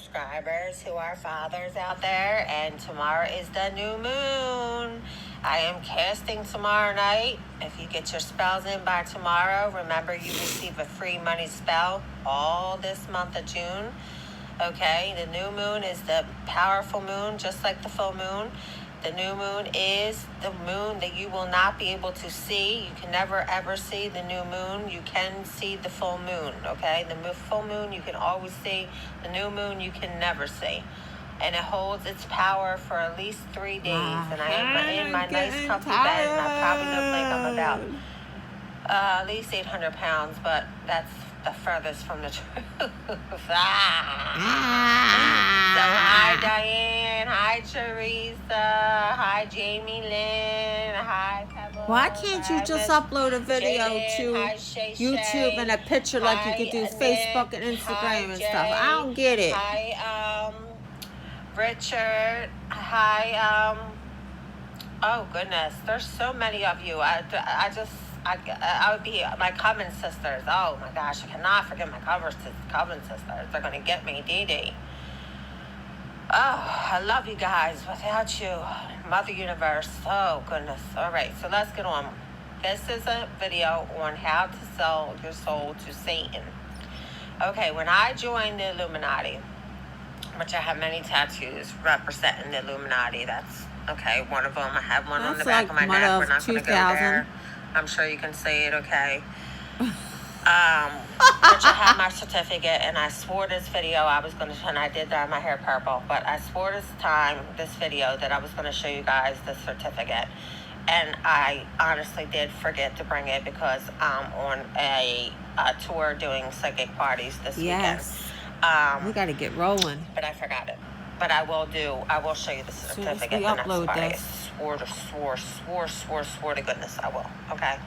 subscribers who are fathers out there, and tomorrow is the new moon. I am casting tomorrow night. If you get your spells in by tomorrow, remember you receive a free money spell all this month of June. Okay, the new moon is the powerful moon, just like the full moon. The new moon is the moon that you will not be able to see. You can never ever see the new moon. You can see the full moon, okay? The full moon you can always see. The new moon you can never see. And it holds its power for at least 3 days. And I am in my nice comfy bed, and I probably look like I'm about at least 800 pounds, but that's the furthest from the truth. So hi Diane, hi Teresa, hi Jamie Lynn, hi Pebble. Why can't you just upload a video to YouTube and a picture like you could do Facebook and Instagram and stuff? I don't get it. Hi Richard, hi oh goodness, there's so many of you. I would be my Coven sisters. Oh my gosh, I cannot forget my Coven sisters. They're gonna get me, Dee Dee. Oh, I love you guys. Without you, Mother Universe. Oh goodness. All right, so let's get on. This is a video on how to sell your soul to Satan. Okay, when I joined the Illuminati, which I have many tattoos representing the Illuminati. That's okay. One of them, I have one on the back of my neck. We're not going to go there. I'm sure you can see it, okay? Which I have my certificate, and I swore this video I was going to, and I did dye my hair purple, but I swore this video that I was going to show you guys the certificate. And I honestly did forget to bring it because I'm on a tour doing psychic parties this weekend. We got to get rolling. But I forgot it. But I will show you the certificate the next party. Swore to goodness I will. Okay.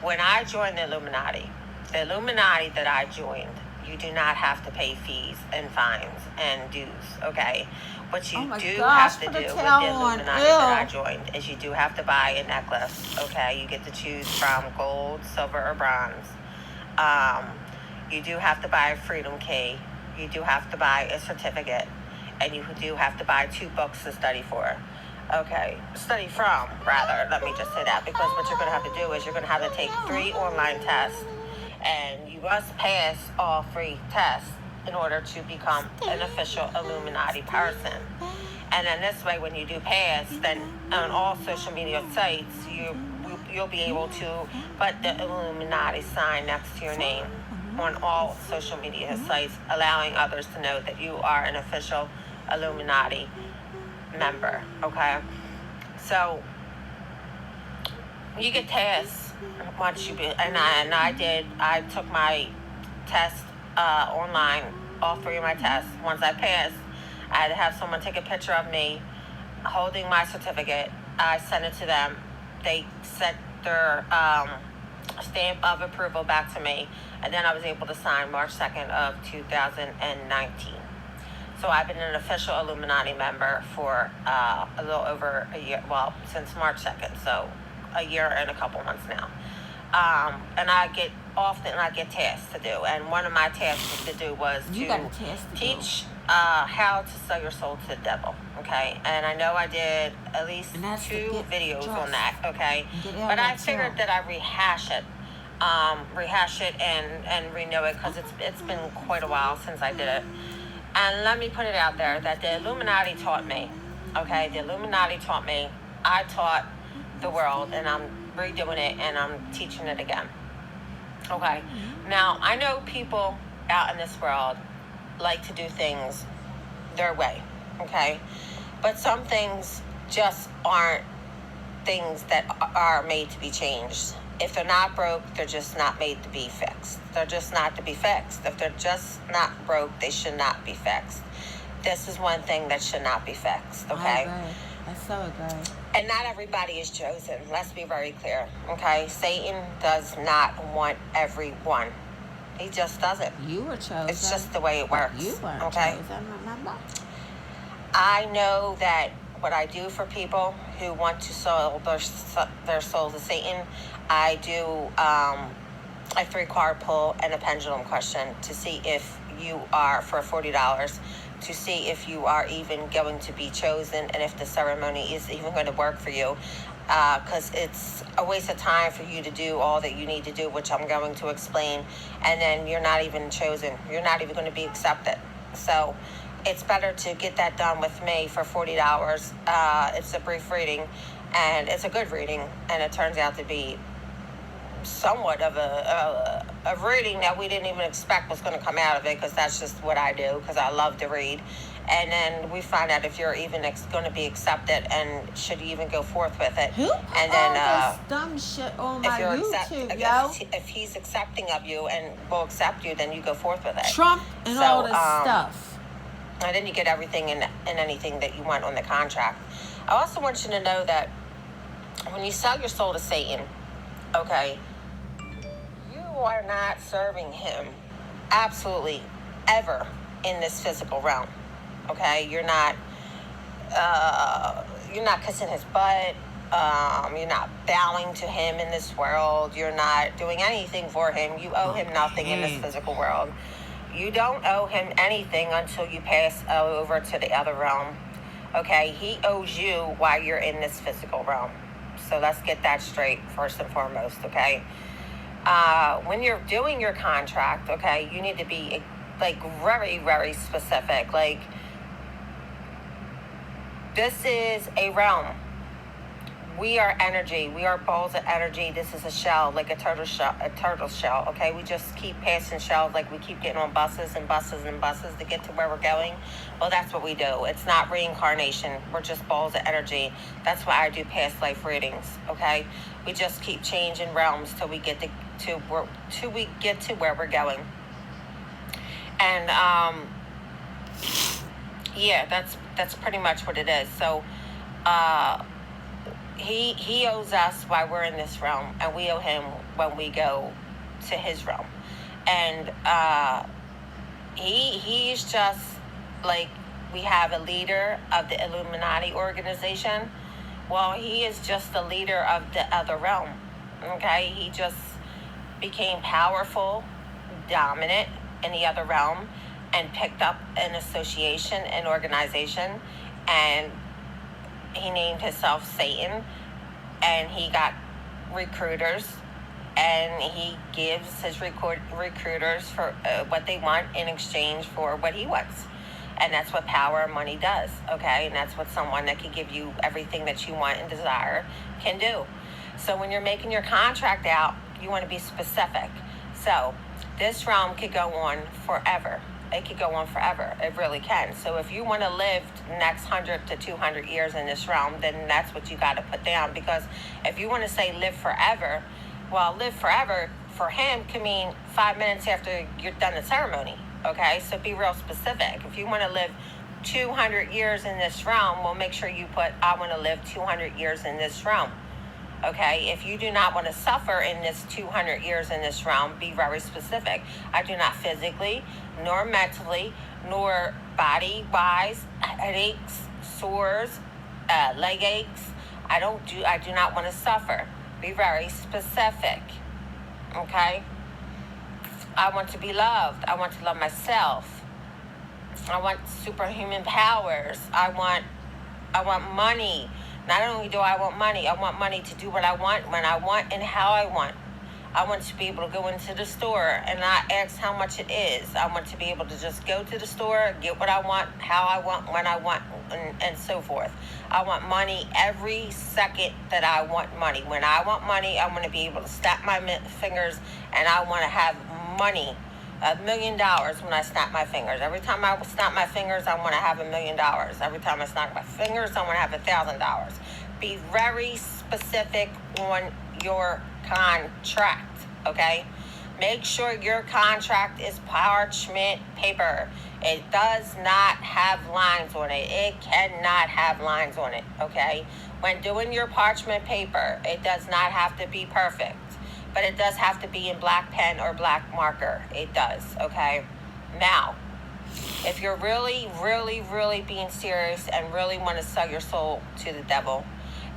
When I joined the Illuminati that I joined, you do not have to pay fees and fines and dues, okay? What you have to do with the Illuminati that I joined is you do have to buy a necklace, okay? You get to choose from gold, silver, or bronze. You do have to buy a freedom key. You do have to buy a certificate. And you do have to buy 2 books to study for. Okay, study from, rather. Let me just say that. Because what you're going to have to do is you're going to have to take 3 online tests. And you must pass all 3 tests in order to become an official Illuminati person. And then this way, when you do pass, then on all social media sites, you'll be able to put the Illuminati sign next to your name on all social media sites, allowing others to know that you are an official Illuminati member, okay? So you get tests once you I took my test online, all 3 of my tests. Once I passed, I had to have someone take a picture of me holding my certificate. I sent it to them. They sent their stamp of approval back to me, and then I was able to sign March 2nd of 2019. So I've been an official Illuminati member for a little over a year, well, since March 2nd, so a year and a couple months now. And I get tasks to do, and one of my tasks to do was to teach how to sell your soul to the devil, okay? And I know I did at least 2 videos on that, okay? But I figured that I rehash it and renew it because it's been quite a while since I did it. And let me put it out there that the Illuminati taught me, okay? The Illuminati taught me. I taught the world, and I'm redoing it, and I'm teaching it again, okay? Now, I know people out in this world like to do things their way, okay? But some things just aren't things that are made to be changed. If they're not broke, they're just not made to be fixed. They're just not to be fixed. If they're just not broke, they should not be fixed. This is one thing that should not be fixed, okay? I so agree. And not everybody is chosen. Let's be very clear, okay? Satan does not want everyone. He just doesn't. You were chosen. It's just the way it works. You weren't chosen, remember? I know that what I do for people who want to sell their soul to Satan, I do a 3-card pull and a pendulum question to see if you are, for $40, to see if you are even going to be chosen and if the ceremony is even going to work for you. Because it's a waste of time for you to do all that you need to do, which I'm going to explain, and then you're not even chosen. You're not even going to be accepted. So it's better to get that done with me for $40. It's a brief reading, and it's a good reading, and it turns out to be somewhat of a reading that we didn't even expect was going to come out of it, because that's just what I do, because I love to read. And then we find out if you're even going to be accepted and should you even go forth with it. Who put and then all this dumb shit on my YouTube, if he's accepting of you and will accept you, then you go forth with it. Trump and all this stuff. And then you get everything and anything that you want on the contract. I also want you to know that when you sell your soul to Satan, okay, you are not serving him absolutely ever in this physical realm. Okay, you're not kissing his butt. You're not bowing to him in this world. You're not doing anything for him. You owe him nothing in this physical world. You don't owe him anything until you pass over to the other realm. Okay, he owes you while you're in this physical realm. So let's get that straight first and foremost, okay? When you're doing your contract, okay, you need to be like very, very specific. Like, this is a realm. We are energy. We are balls of energy. This is a shell, like a turtle shell. Okay, we just keep passing shells, like we keep getting on buses and buses and buses to get to where we're going. Well, that's what we do. It's not reincarnation. We're just balls of energy. That's why I do past life readings. Okay, we just keep changing realms till we get to where we're going. And yeah, that's pretty much what it is. So he owes us while we're in this realm, and we owe him when we go to his realm. And he's just like, we have a leader of the Illuminati organization. Well, he is just the leader of the other realm. Okay, he just became powerful, dominant in the other realm, and picked up an association, an organization, and he named himself Satan, and he got recruiters, and he gives his recruiters for what they want in exchange for what he wants. And that's what power and money does, okay? And that's what someone that can give you everything that you want and desire can do. So when you're making your contract out, you want to be specific. So this realm could go on forever. It could go on forever. It really can. So if you want to live the next 100 to 200 years in this realm, then that's what you got to put down. Because if you want to say live forever, well, live forever for him can mean 5 minutes after you're done the ceremony. Okay, so be real specific. If you want to live 200 years in this realm, well, make sure you put, I want to live 200 years in this realm. Okay, if you do not want to suffer in this 200 years in this realm, be very specific. I do not physically, nor mentally, nor body-wise, headaches, sores, leg aches. I do not want to suffer. Be very specific. Okay? I want to be loved. I want to love myself. I want superhuman powers. I want money. Not only do I want money to do what I want, when I want, and how I want. I want to be able to go into the store and not ask how much it is. I want to be able to just go to the store, get what I want, how I want, when I want, and so forth. I want money every second that I want money. When I want money, I want to be able to snap my fingers, and I want to have money. $1 million when I snap my fingers. Every time I snap my fingers, I want to have $1 million. Every time I snap my fingers, I want to have $1,000. Be very specific on your contract, okay? Make sure your contract is parchment paper. It does not have lines on it. It cannot have lines on it, okay? When doing your parchment paper, it does not have to be perfect. But it does have to be in black pen or black marker. It does, okay? Now, if you're really, really, really being serious and really want to sell your soul to the devil,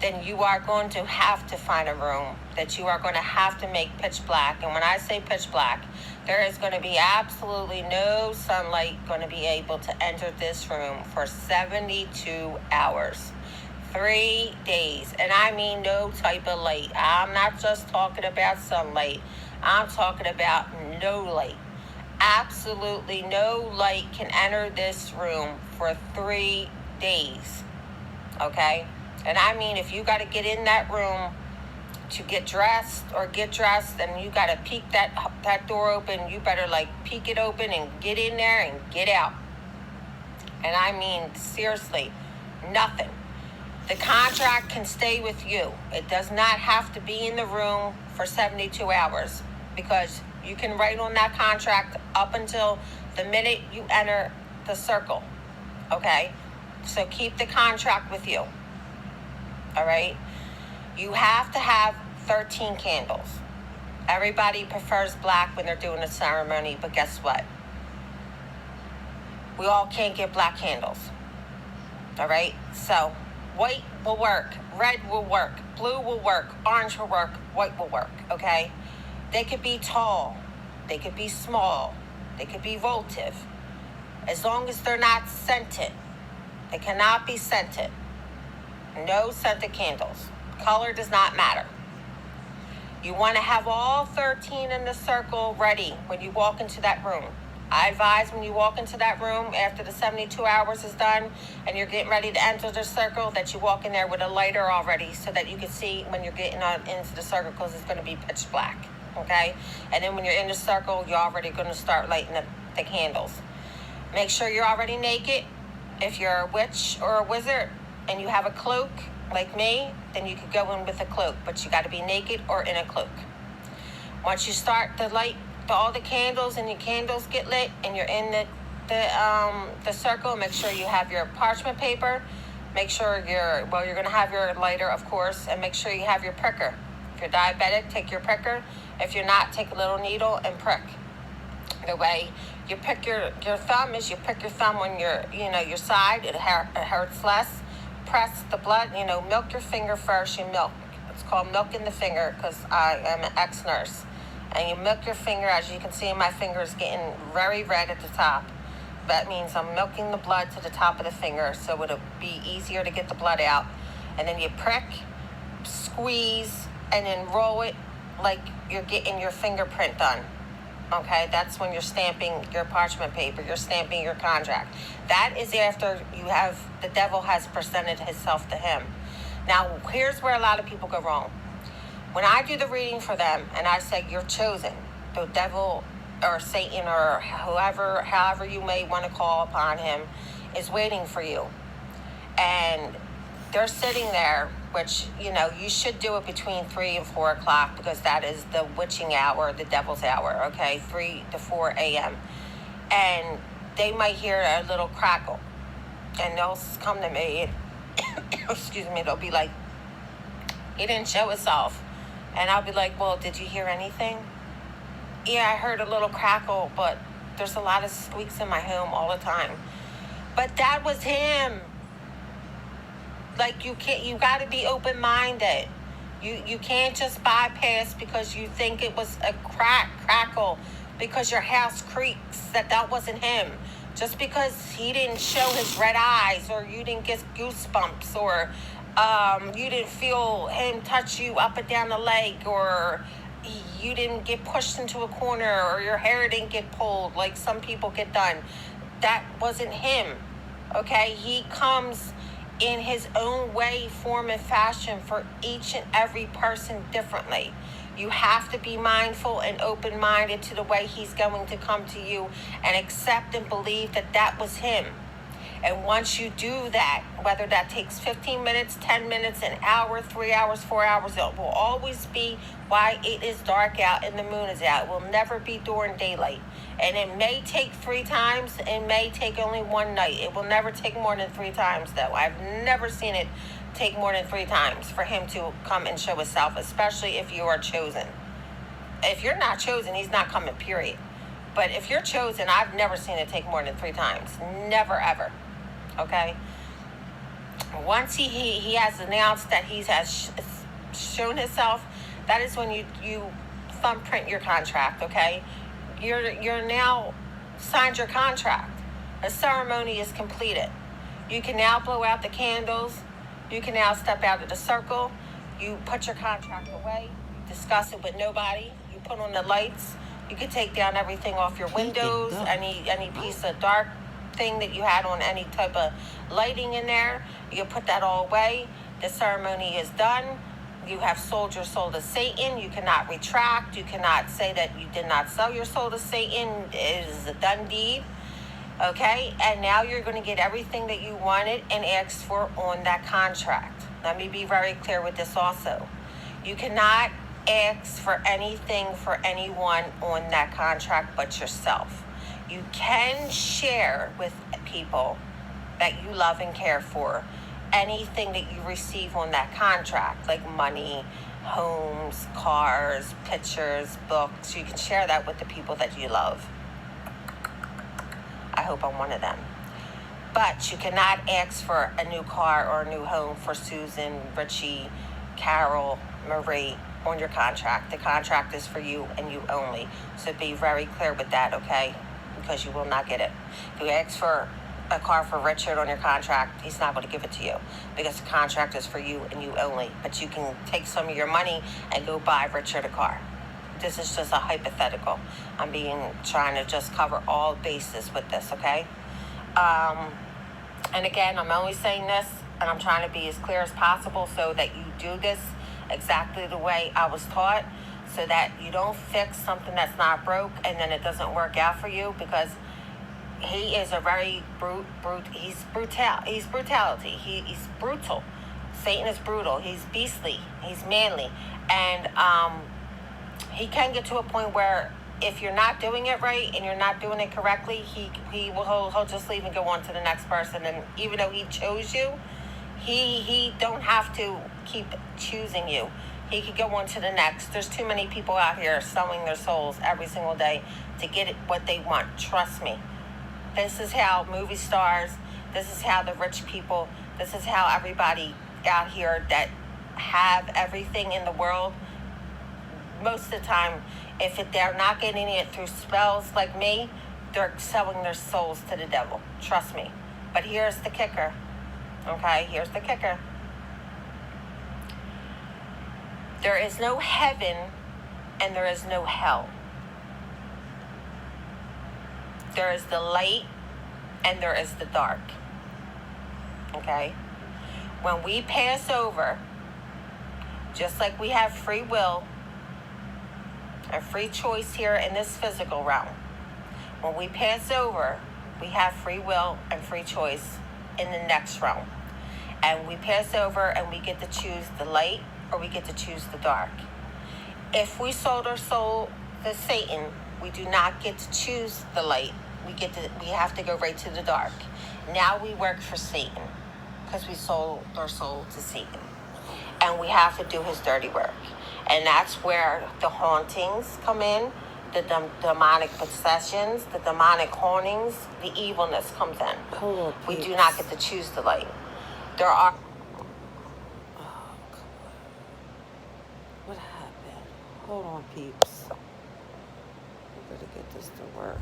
then you are going to have to find a room that you are going to have to make pitch black. And when I say pitch black, There is going to be absolutely no sunlight going to be able to enter this room for 72 hours. 3 days. And I mean no type of light. I'm not just talking about sunlight. I'm talking about no light. Absolutely no light can enter this room for 3 days. Okay? And I mean, if you got to get in that room to get dressed and you got to peek that door open, you better like peek it open and get in there and get out. And I mean, seriously, nothing. The contract can stay with you. It does not have to be in the room for 72 hours because you can write on that contract up until the minute you enter the circle. Okay? So keep the contract with you. All right? You have to have 13 candles. Everybody prefers black when they're doing a ceremony, but guess what? We all can't get black candles. All right? So white will work, red will work, blue will work, orange will work, white will work, okay? They could be tall, they could be small, they could be votive. As long as they're not scented. They cannot be scented. No scented candles. Color does not matter. You want to have all 13 in the circle ready when you walk into that room. I advise when you walk into that room after the 72 hours is done and you're getting ready to enter the circle that you walk in there with a lighter already so that you can see when you're getting on into the circle because it's going to be pitch black, okay? And then when you're in the circle, you're already going to start lighting up the candles. Make sure you're already naked. If you're a witch or a wizard and you have a cloak like me, then you could go in with a cloak, but you got to be naked or in a cloak. Once you start to light all the candles and your candles get lit and you're in the circle, make sure you have your parchment paper. Make sure you're going to have your lighter, of course, and make sure you have your pricker. If you're diabetic, take your pricker. If you're not, take a little needle and prick. The way you pick your thumb is you prick your thumb on your side. It hurts less. Press the blood, milk your finger first. You milk. It's called milking the finger because I am an ex-nurse. And you milk your finger. As you can see, my finger is getting very red at the top. That means I'm milking the blood to the top of the finger so it'll be easier to get the blood out. And then you prick, squeeze, and then roll it like you're getting your fingerprint done. Okay, that's when you're stamping your parchment paper. You're stamping your contract. That is after the devil has presented himself to him. Now, here's where a lot of people go wrong. When I do the reading for them and I say you're chosen, the devil or Satan or however you may want to call upon him is waiting for you. And they're sitting there, which, you should do it between 3 and 4 o'clock because that is the witching hour, the devil's hour, okay, 3 to 4 a.m. And they might hear a little crackle. And they'll come to me and, excuse me, they'll be like, he didn't show himself. And I'll be like, well, did you hear anything? Yeah, I heard a little crackle, but there's a lot of squeaks in my home all the time. But that was him. Like, you got to be open-minded. You can't just bypass because you think it was a crackle because your house creaks, that wasn't him. Just because he didn't show his red eyes or you didn't get goosebumps or you didn't feel him touch you up and down the leg or you didn't get pushed into a corner or your hair didn't get pulled like some people get done. That wasn't him, okay? He comes in his own way, form, and fashion for each and every person differently. You have to be mindful and open-minded to the way he's going to come to you and accept and believe that was him. And once you do that, whether that takes 15 minutes, 10 minutes, an hour, 3 hours, 4 hours, it will always be while it is dark out and the moon is out. It will never be during daylight. And it may take 3 times. It may take only one night. It will never take more than 3 times, though. I've never seen it take more than 3 times for him to come and show himself, especially if you are chosen. If you're not chosen, he's not coming, period. But if you're chosen, I've never seen it take more than 3 times. Never, ever. Okay? Once he has announced that he has shown himself, that is when you thumbprint your contract, okay? you're now signed your contract. The ceremony is completed. You can now blow out the candles. You can now step out of the circle. You put your contract away. You discuss it with nobody. You put on the lights. You can take down everything off your windows, any piece of dark thing that you had on, any type of lighting in there. You can put that all away. The ceremony is done. You have sold your soul to Satan. You cannot retract. You cannot say that you did not sell your soul to Satan. It is a done deed. Okay? And now you're going to get everything that you wanted and asked for on that contract. Let me be very clear with this also. You cannot ask for anything for anyone on that contract but yourself. You can share with people that you love and care for anything that you receive on that contract, like money, homes, cars, pictures, books. You can share that with the people that you love. I hope I'm one of them. But you cannot ask for a new car or a new home for Susan, Richie, Carol, Marie on your contract. The contract is for you and you only. So be very clear with that, okay? Because you will not get it. If you ask for a car for Richard on your contract, he's not going to give it to you because the contract is for you and you only. But you can take some of your money and go buy Richard a car. This is just a hypothetical. I'm trying to just cover all bases with this, okay? And again, I'm only saying this, and I'm trying to be as clear as possible so that you do this exactly the way I was taught, so that you don't fix something that's not broke and then it doesn't work out for you, because he is a very he's brutality. He's brutal. Satan is brutal. He's beastly. He's manly. And he can get to a point where if you're not doing it right and you're not doing it correctly, he'll just leave and go on to the next person. And even though he chose you, he don't have to keep choosing you. He could go on to the next. There's too many people out here selling their souls every single day to get what they want. Trust me. This is how movie stars, this is how the rich people, this is how everybody out here that have everything in the world, most of the time, if they're not getting it through spells like me, they're selling their souls to the devil. Trust me. But here's the kicker. Okay, here's the kicker. There is no heaven and there is no hell. There is the light and there is the dark. Okay? When we pass over, just like we have free will and free choice here in this physical realm, when we pass over, we have free will and free choice in the next realm. And we pass over and we get to choose the light or we get to choose the dark. If we sold our soul to Satan, we do not get to choose the light. We have to go right to the dark. Now we work for Satan because we sold our soul to Satan. And we have to do his dirty work. And that's where the hauntings come in, the demonic possessions, the demonic hauntings, the evilness comes in. Oh, we do not get to choose the light. There are... Oh, come on. What happened? Hold on, peeps. I'm going to get this to work.